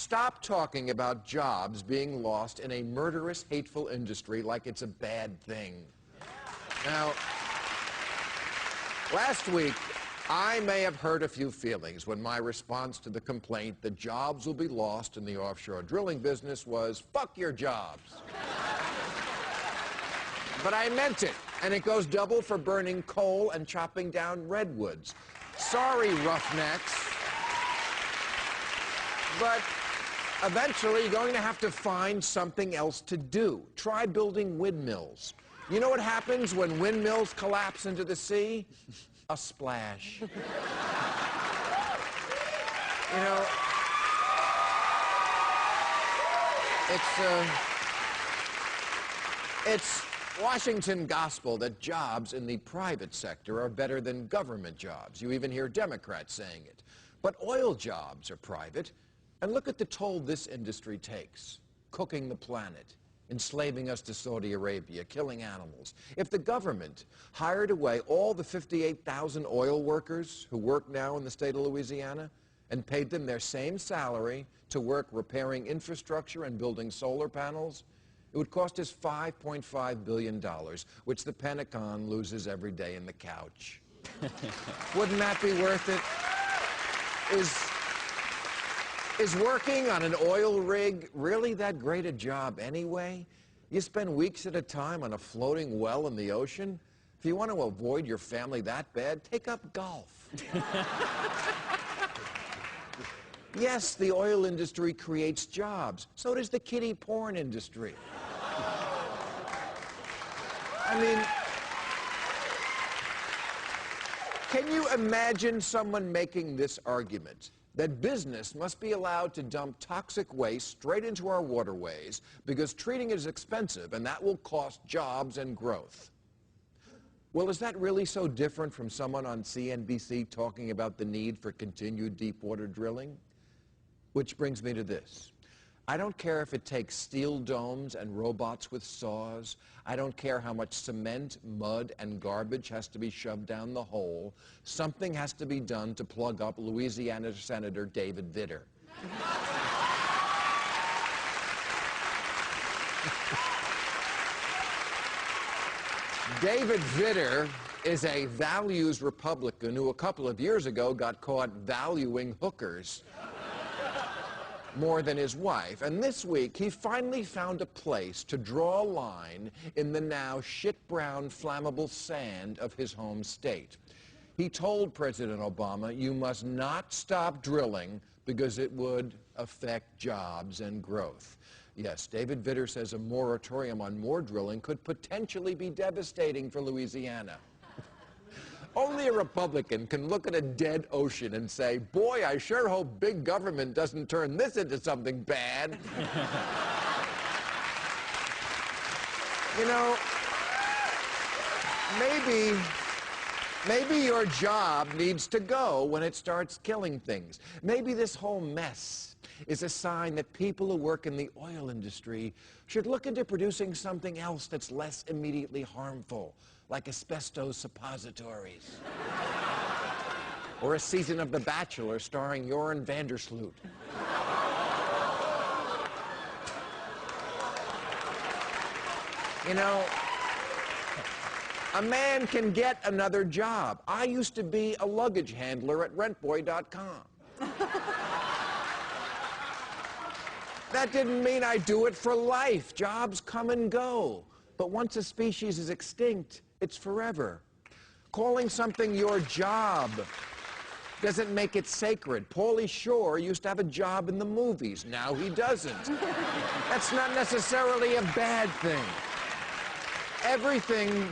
Stop talking about jobs being lost in a murderous, hateful industry like it's a bad thing. Now, last week, I may have hurt a few feelings when my response to the complaint that jobs will be lost in the offshore drilling business was, fuck your jobs. But I meant it, and it goes double for burning coal and chopping down redwoods. Sorry, roughnecks. But eventually, you're going to have to find something else to do. Try building windmills. You know what happens when windmills collapse into the sea? A splash. You know, it's Washington gospel that jobs in the private sector are better than government jobs. You even hear Democrats saying it. But oil jobs are private, and look at the toll this industry takes. Cooking the planet, enslaving us to Saudi Arabia, killing animals. If the government hired away all the 58,000 oil workers who work now in the state of Louisiana and paid them their same salary to work repairing infrastructure and building solar panels, it would cost us $5.5 billion, which the Pentagon loses every day in the couch. Wouldn't that be worth it? Is working on an oil rig really that great a job anyway? You spend weeks at a time on a floating well in the ocean? If you want to avoid your family that bad, take up golf. Yes, the oil industry creates jobs. So does the kiddie porn industry. I mean, can you imagine someone making this argument? That business must be allowed to dump toxic waste straight into our waterways because treating it is expensive and that will cost jobs and growth. Well, is that really so different from someone on CNBC talking about the need for continued deep-water drilling? Which brings me to this. I don't care if it takes steel domes and robots with saws. I don't care how much cement, mud, and garbage has to be shoved down the hole. Something has to be done to plug up Louisiana Senator David Vitter. David Vitter is a values Republican who a couple of years ago got caught valuing hookers more than his wife. And this week, he finally found a place to draw a line in the now shit-brown flammable sand of his home state. He told President Obama, you must not stop drilling because it would affect jobs and growth. Yes, David Vitter says a moratorium on more drilling could potentially be devastating for Louisiana. Only a Republican can look at a dead ocean and say, boy, I sure hope big government doesn't turn this into something bad. You know, maybe your job needs to go when it starts killing things. Maybe this whole mess is a sign that people who work in the oil industry should look into producing something else that's less immediately harmful, like asbestos suppositories. Or a season of The Bachelor starring Joran Vandersloot. You know, a man can get another job. I used to be a luggage handler at rentboy.com. That didn't mean I do it for life. Jobs come and go. But once a species is extinct, it's forever. Calling something your job doesn't make it sacred. Pauly Shore used to have a job in the movies. Now he doesn't. That's not necessarily a bad thing. Everything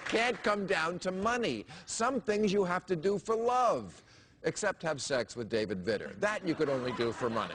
can't come down to money. Some things you have to do for love, except have sex with David Vitter. That you could only do for money.